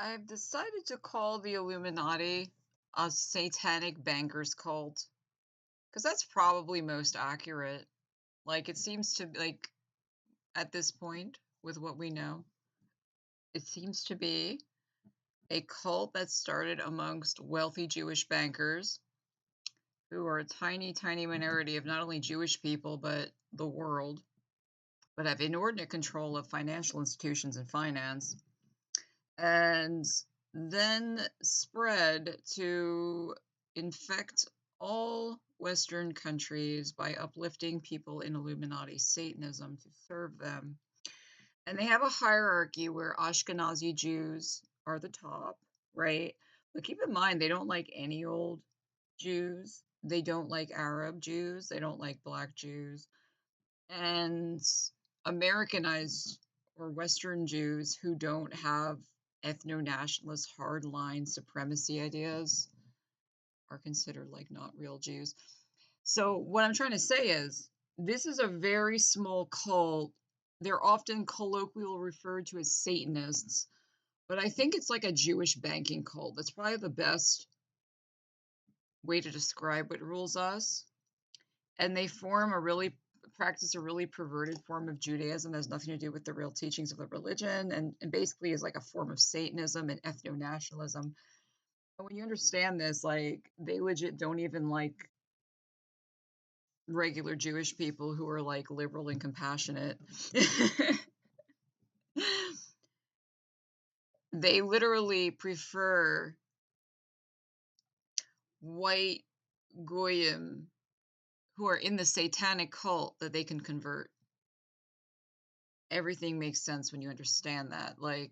I've decided to call the Illuminati a satanic bankers cult because that's probably most accurate. Like, it seems to like at this point with what we know, it seems to be a cult that started amongst wealthy Jewish bankers who are a tiny, tiny minority of not only Jewish people but the world, but have inordinate control of financial institutions and finance, and then spread to infect all Western countries by uplifting people in Illuminati Satanism to serve them. And they have a hierarchy where Ashkenazi Jews are the top, right? But keep in mind, they don't like any old Jews. They don't like Arab Jews. They don't like Black Jews. And Americanized or Western Jews who don't have ethno-nationalist hardline supremacy ideas are considered like not real Jews. So what I'm trying to say is this is a very small cult. They're often colloquially referred to as Satanists, but I think it's like a Jewish banking cult. That's probably the best way to describe what rules us. And they practice a really perverted form of Judaism that has nothing to do with the real teachings of the religion, and basically is like a form of Satanism and ethno-nationalism. And when you understand this, like, they legit don't even like regular Jewish people who are like liberal and compassionate. They literally prefer white goyim who are in the satanic cult that they can convert. Everything makes sense when you understand that. Like,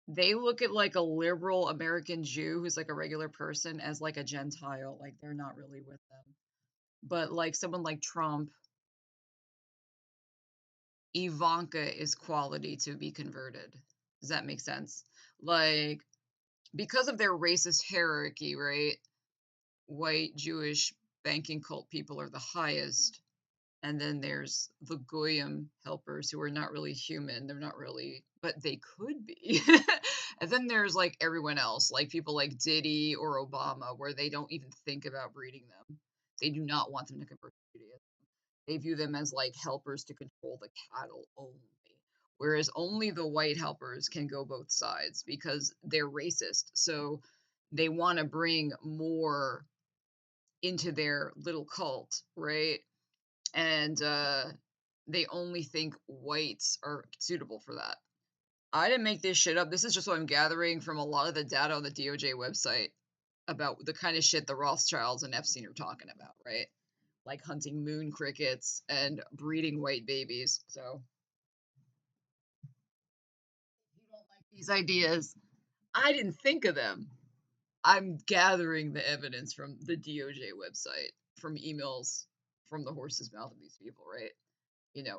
they look at like a liberal American Jew who's like a regular person as like a Gentile, like they're not really with them. But like someone like Trump, Ivanka is quality to be converted. Does that make sense? Like, because of their racist hierarchy, right? White Jewish banking cult people are the highest. And then there's the Goyim helpers who are not really human. They're not really, but they could be. And then there's like everyone else, like people like Diddy or Obama, where they don't even think about breeding them. They do not want them to convert to Judaism. They view them as like helpers to control the cattle only. Whereas only the white helpers can go both sides because they're racist. So they want to bring more into their little cult, right? And they only think whites are suitable for that. I didn't make this shit up. This is just what I'm gathering from a lot of the data on the DOJ website about the kind of shit the Rothschilds and Epstein are talking about, right? Like hunting moon crickets and breeding white babies. So if you don't like these ideas, I didn't think of them. I'm gathering the evidence from the DOJ website, from emails from the horse's mouth of these people, right?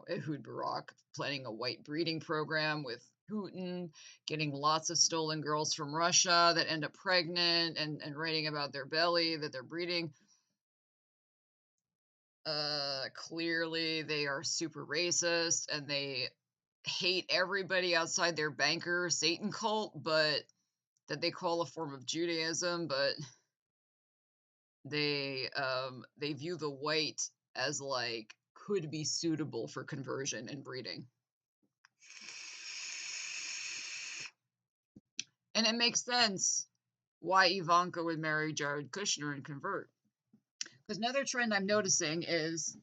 Ehud Barak planning a white breeding program with Putin, getting lots of stolen girls from Russia that end up pregnant and writing about their belly that they're breeding. Clearly they are super racist and they hate everybody outside their banker Satan cult, but that they call a form of Judaism, but they view the white as like could be suitable for conversion and breeding. And it makes sense why Ivanka would marry Jared Kushner and convert. Because another trend I'm noticing is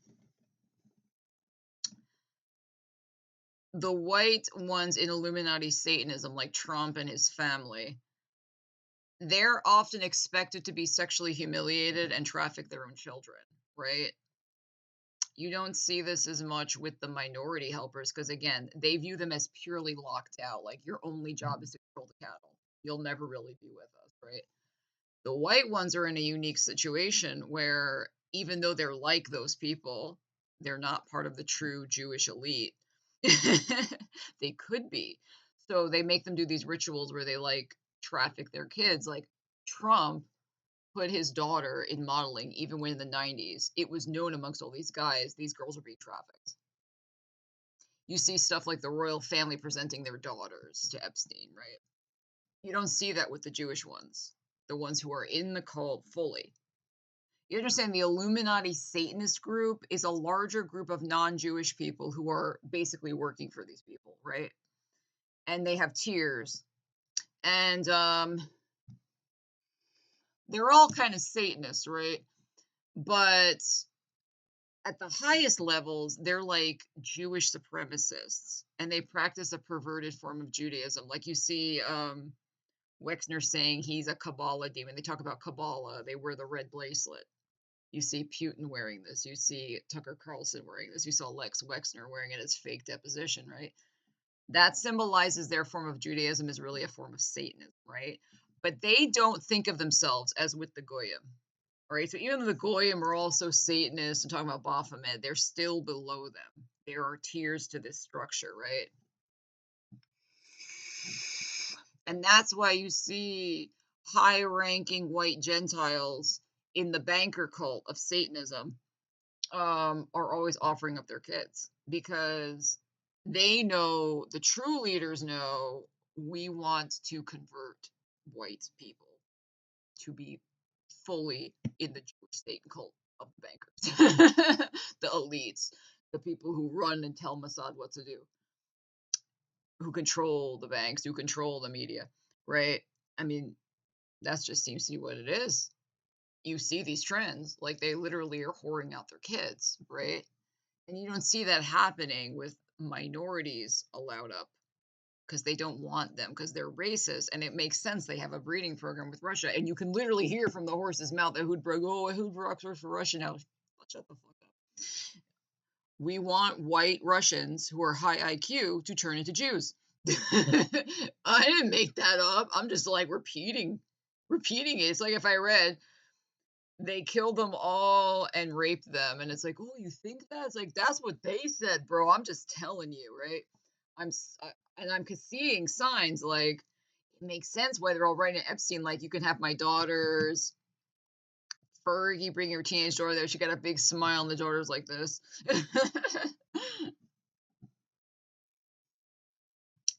the white ones in Illuminati Satanism, like Trump and his family, they're often expected to be sexually humiliated and traffic their own children, right? You don't see this as much with the minority helpers because, again, they view them as purely locked out. Like, your only job is to control the cattle. You'll never really be with us, right? The white ones are in a unique situation where even though they're like those people, they're not part of the true Jewish elite. They could be. So they make them do these rituals where they like traffic their kids. Like Trump put his daughter in modeling even when in the 90s. It was known amongst all these guys, these girls are being trafficked. You see stuff like the royal family presenting their daughters to Epstein, right? You don't see that with the Jewish ones, the ones who are in the cult fully. You understand the Illuminati Satanist group is a larger group of non-Jewish people who are basically working for these people, right? And they have tiers. And they're all kind of Satanists, right? But at the highest levels, they're like Jewish supremacists and they practice a perverted form of Judaism. Like you see Wexner saying he's a Kabbalah demon. They talk about Kabbalah, they wear the red bracelet. You see Putin wearing this. You see Tucker Carlson wearing this. You saw Lex Wexner wearing it as fake deposition, right? That symbolizes their form of Judaism is really a form of Satanism, right? But they don't think of themselves as with the Goyim, right? So even though the Goyim are also Satanists and talking about Baphomet, they're still below them. There are tiers to this structure, right? And that's why you see high ranking white Gentiles in the banker cult of Satanism are always offering up their kids because they know, the true leaders know, we want to convert white people to be fully in the Jewish state and cult of the bankers, the elites, the people who run and tell Mossad what to do, who control the banks, who control the media, right? I mean, that just seems to be what it is. You see these trends, like they literally are whoring out their kids, right? And you don't see that happening with minorities allowed up because they don't want them because they're racist. And it makes sense. They have a breeding program with Russia. And you can literally hear from the horse's mouth that Ehud Barak works for Russia now. Shut the fuck up. We want white Russians who are high IQ to turn into Jews. I didn't make that up. I'm just like repeating it. It's like if I read they killed them all and raped them, and it's like, oh, you think that? It's like that's what they said, bro. I'm just telling you, right? And I'm seeing signs like it makes sense why they're all writing to Epstein. Like you can have my daughters. Fergie, bring your teenage daughter there. She got a big smile, and the daughter's like this.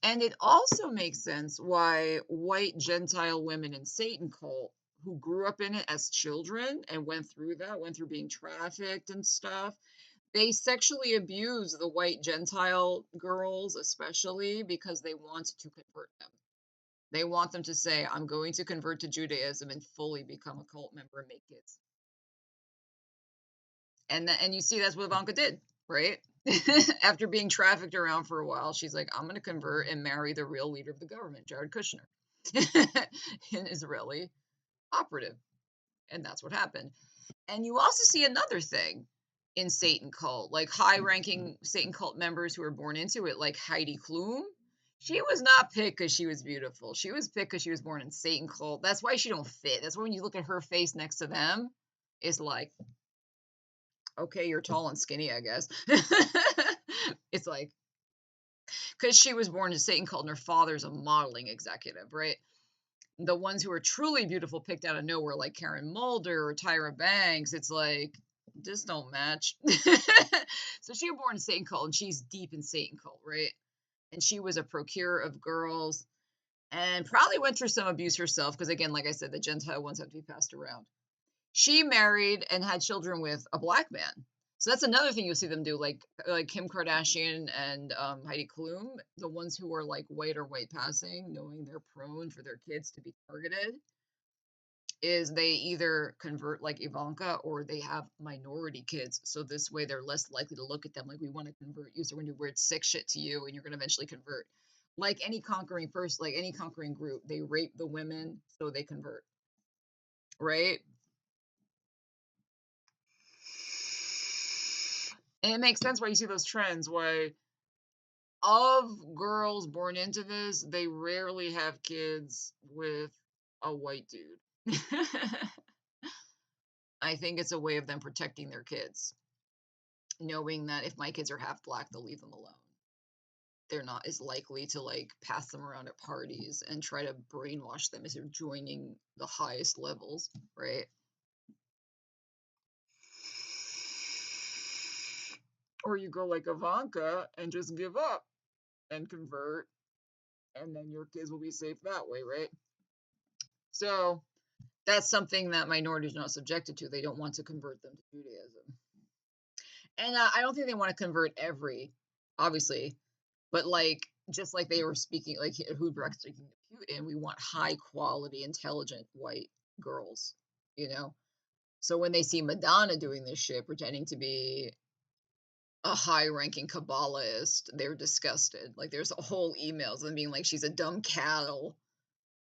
And it also makes sense why white Gentile women in Satan cult who grew up in it as children and went through being trafficked and stuff, they sexually abuse the white Gentile girls, especially because they want to convert them. They want them to say, I'm going to convert to Judaism and fully become a cult member and make kids. And you see that's what Ivanka did, right? After being trafficked around for a while, she's like, I'm going to convert and marry the real leader of the government, Jared Kushner, an Israeli operative. And that's what happened. And you also see another thing in Satan cult, like high-ranking Satan cult members who were born into it, like Heidi Klum. She was not picked because she was beautiful. She was picked because she was born in Satan cult. That's why she don't fit. That's why when you look at her face next to them, it's like, okay, you're tall and skinny, I guess. It's like, because she was born to Satan cult and her father's a modeling executive, right? The ones who are truly beautiful picked out of nowhere, like Karen Mulder or Tyra Banks, it's like, just don't match. So she was born in Satan cult and she's deep in Satan cult, right? And she was a procurer of girls and probably went through some abuse herself because, again, like I said, the Gentile ones have to be passed around. She married and had children with a black man. So that's another thing you'll see them do, like Kim Kardashian and Heidi Klum, the ones who are like white or white passing, knowing they're prone for their kids to be targeted, is they either convert like Ivanka or they have minority kids. So this way they're less likely to look at them like we want to convert you. So when you weird sick shit to you and you're gonna eventually convert. Like any conquering person, like any conquering group, they rape the women so they convert. Right? And it makes sense why you see those trends why of girls born into this, they rarely have kids with a white dude. I think it's a way of them protecting their kids, knowing that if my kids are half black, they'll leave them alone. They're not as likely to like pass them around at parties and try to brainwash them as they're joining the highest levels, right? Or you go like Ivanka and just give up and convert and then your kids will be safe that way, right? So that's something that minorities are not subjected to. They don't want to convert them to Judaism. And I don't think they want to convert obviously, but like, just like they were speaking, like Hudbrock speaking to Putin, we want high quality, intelligent white girls, you know? So when they see Madonna doing this shit, pretending to be a high ranking Kabbalist, they're disgusted. Like, there's a whole emails of them being like, she's a dumb cattle.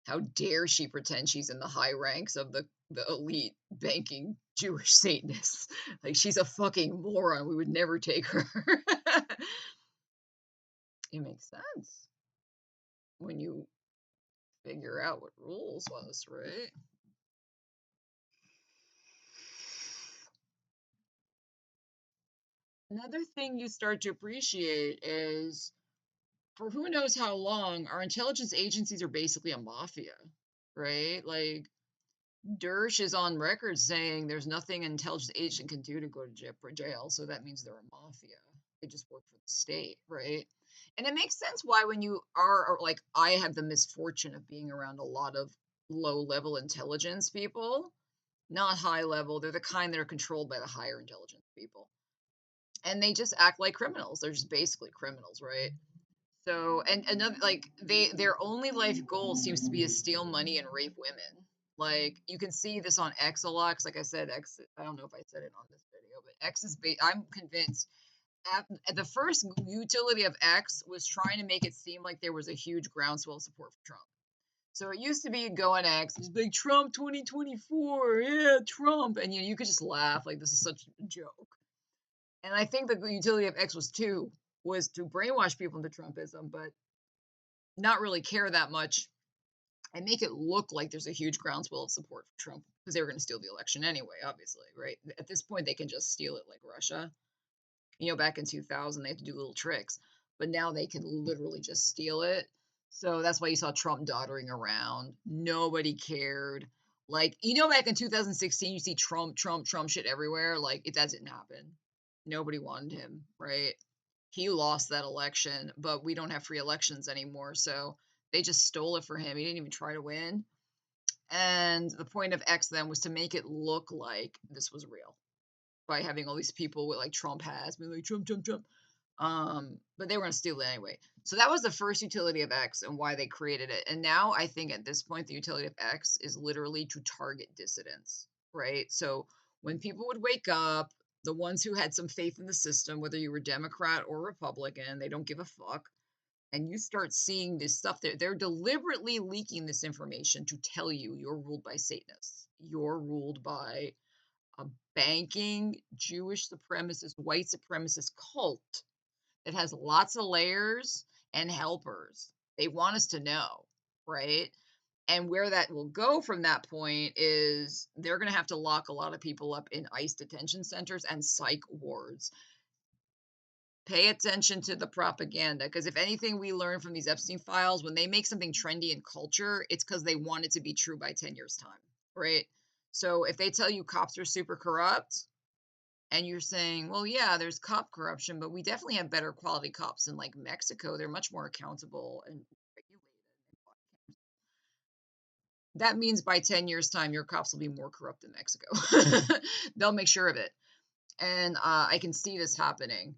How dare she pretend she's in the high ranks of the elite banking Jewish Satanists? Like, she's a fucking moron. We would never take her. It makes sense when you figure out what rules was, right? Another thing you start to appreciate is, for who knows how long, our intelligence agencies are basically a mafia, right? Like, Dersh is on record saying there's nothing an intelligence agent can do to go to jail, so that means they're a mafia. They just work for the state, right? And it makes sense why, when you are like, I have the misfortune of being around a lot of low level intelligence people, not high level. They're the kind that are controlled by the higher intelligence people. And they just act like criminals. They're just basically criminals, right? So, and another, like, their only life goal seems to be to steal money and rape women. Like, you can see this on X a lot. 'Cause like I said, X. I don't know if I said it on this video, but X is. I'm convinced. The first utility of X was trying to make it seem like there was a huge groundswell of support for Trump. So it used to be, you'd go on X, it's like Trump 2024, yeah, Trump, and you could just laugh like this is such a joke. And I think the utility of X was to brainwash people into Trumpism, but not really care that much and make it look like there's a huge groundswell of support for Trump, because they were going to steal the election anyway, obviously, right? At this point, they can just steal it like Russia. Back in 2000, they had to do little tricks, but now they can literally just steal it. So that's why you saw Trump doddering around. Nobody cared. Like, back in 2016, you see Trump shit everywhere. Like, that didn't happen. Nobody wanted him, right? He lost that election, but we don't have free elections anymore. So they just stole it for him. He didn't even try to win. And the point of X then was to make it look like this was real by having all these people with, like, Trump hats, being like Trump. But they were going to steal it anyway. So that was the first utility of X and why they created it. And now I think at this point, the utility of X is literally to target dissidents, right? So when people would wake up, the ones who had some faith in the system, whether you were Democrat or Republican, they don't give a fuck. And you start seeing this stuff. They're deliberately leaking this information to tell you you're ruled by Satanists. You're ruled by a banking Jewish supremacist, white supremacist cult that has lots of layers and helpers. They want us to know, right? And where that will go from that point is they're going to have to lock a lot of people up in ICE detention centers and psych wards. Pay attention to the propaganda, because if anything we learn from these Epstein files, when they make something trendy in culture, it's because they want it to be true by 10 years' time, right? So if they tell you cops are super corrupt, and you're saying, well, yeah, there's cop corruption, but we definitely have better quality cops in, like, Mexico. They're much more accountable and regulated. That means by 10 years' time, your cops will be more corrupt in Mexico. They'll make sure of it. And I can see this happening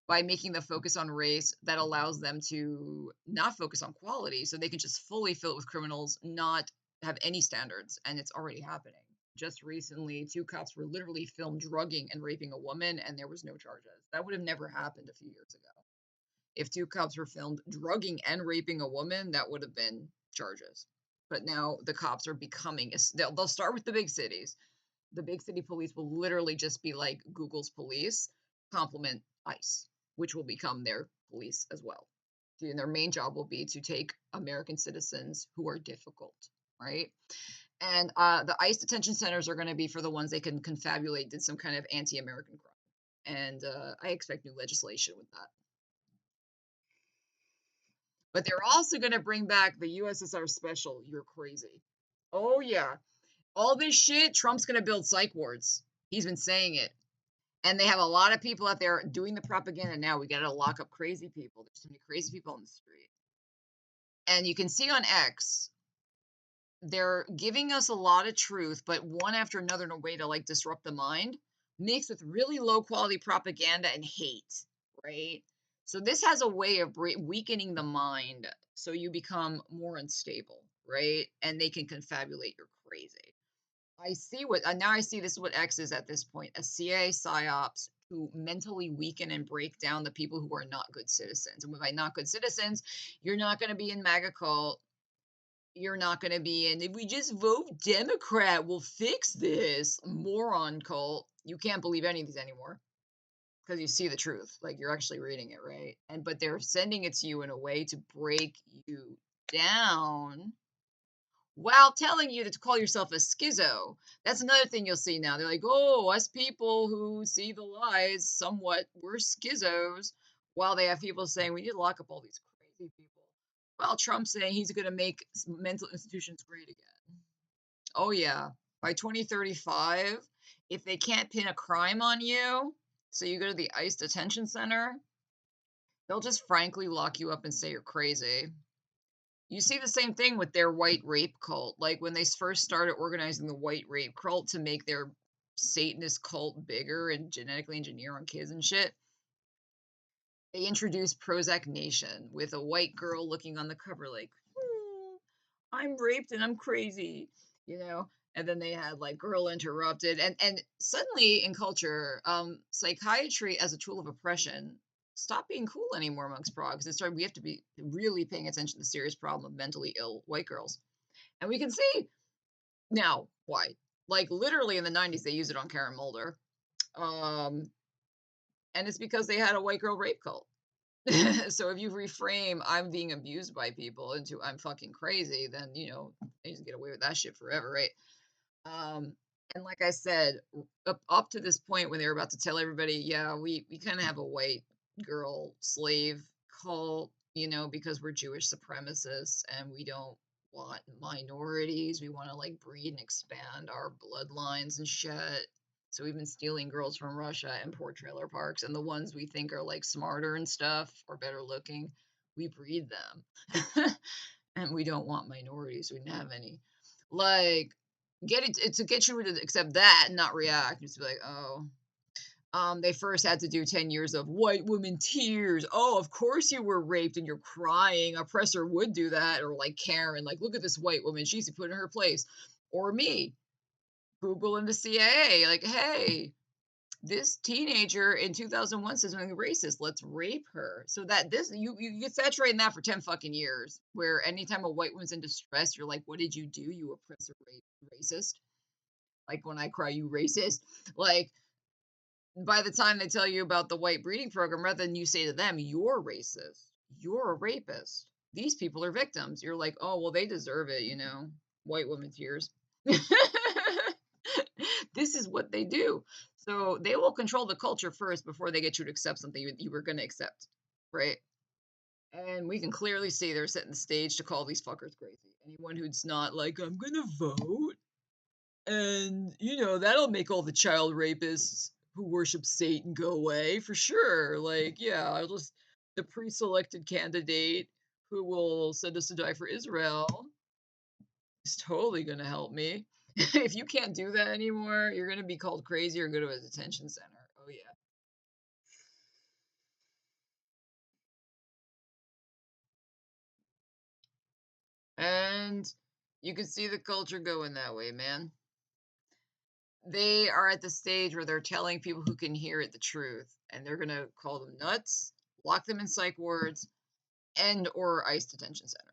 by making the focus on race that allows them to not focus on quality. So they can just fully fill it with criminals, not have any standards. And it's already happening. Just recently, two cops were literally filmed drugging and raping a woman, and there was no charges. That would have never happened a few years ago. If two cops were filmed drugging and raping a woman, that would have been charges. But now the cops are becoming, they'll start with the big cities. The big city police will literally just be like Google's police, complement ICE, which will become their police as well. And their main job will be to take American citizens who are difficult, right? And the ICE detention centers are going to be for the ones they can confabulate did some kind of anti-American crime. And I expect new legislation with that. But they're also going to bring back the USSR special. You're crazy. Oh, yeah. All this shit, Trump's going to build psych wards. He's been saying it. And they have a lot of people out there doing the propaganda now. We got to lock up crazy people. There's too many crazy people on the street. And you can see on X, they're giving us a lot of truth, but one after another in a way to like disrupt the mind, mixed with really low quality propaganda and hate, right? So this has a way of weakening the mind so you become more unstable, right? And they can confabulate you're crazy. I see what now I see this is what X is at this point, a CIA psyops to mentally weaken and break down the people who are not good citizens. And by not good citizens, you're not going to be in MAGA cult, you're not going to be in, if we just vote Democrat, we'll fix this moron cult. You can't believe any of these anymore because you see the truth. Like you're actually reading it, right? And but they're sending it to you in a way to break you down while telling you to call yourself a schizo. That's another thing you'll see now. They're like, oh, us people who see the lies somewhat, we're schizos. While they have people saying we need to lock up all these crazy people. Well, Trump's saying he's going to make mental institutions great again. Oh, yeah. By 2035, if they can't pin a crime on you, so you go to the ICE detention center, they'll just frankly lock you up and say you're crazy. You see the same thing with their white rape cult. Like when they first started organizing the white rape cult to make their Satanist cult bigger and genetically engineer on kids and shit, they introduced Prozac Nation with a white girl looking on the cover like, I'm raped and I'm crazy, you know? And then they had like Girl Interrupted. And suddenly in culture, psychiatry as a tool of oppression stopped being cool anymore amongst progs. It started, we have to be really paying attention to the serious problem of mentally ill white girls. And we can see now why. Like literally in the 90s, they used it on Karen Mulder. Um, and it's because they had a white girl rape cult. So if you reframe I'm being abused by people into I'm fucking crazy, then you know they just get away with that shit forever, right? Um, and like I said, up to this point when they were about to tell everybody, yeah, we kind of have a white girl slave cult, you know, because we're Jewish supremacists and we don't want minorities. We want to like breed and expand our bloodlines and shit. So we've been stealing girls from Russia and poor trailer parks, and the ones we think are like smarter and stuff or better looking, we breed them. And we don't want minorities. We didn't have any. Like, get it to get you to accept that and not react. Just be like, oh, they first had to do 10 years of white woman tears. Oh, of course you were raped and you're crying. Oppressor would do that. Or like Karen, like, look at this white woman. She's put in her place. Or me, Google and the CIA, like, hey, this teenager in 2001 says something racist. Let's rape her. So that this you get saturated in that for 10 fucking years. Where anytime a white woman's in distress, you're like, what did you do, you oppressor racist? Like when I cry, you racist. Like by the time they tell you about the white breeding program, rather than you say to them, you're racist, you're a rapist. These people are victims. You're like, oh well, they deserve it, you know. White woman tears. This is what they do. So they will control the culture first before they get you to accept something you were going to accept, right? And we can clearly see they're setting the stage to call these fuckers crazy. Anyone who's not like, I'm going to vote, and, you know, that'll make all the child rapists who worship Satan go away for sure. Like, yeah, I'll just, the pre selected candidate who will send us to die for Israel is totally going to help me. If you can't do that anymore, you're going to be called crazy or go to a detention center. Oh, yeah. And you can see the culture going that way, man. They are at the stage where they're telling people who can hear it the truth, and they're going to call them nuts, lock them in psych wards, and or ICE detention centers.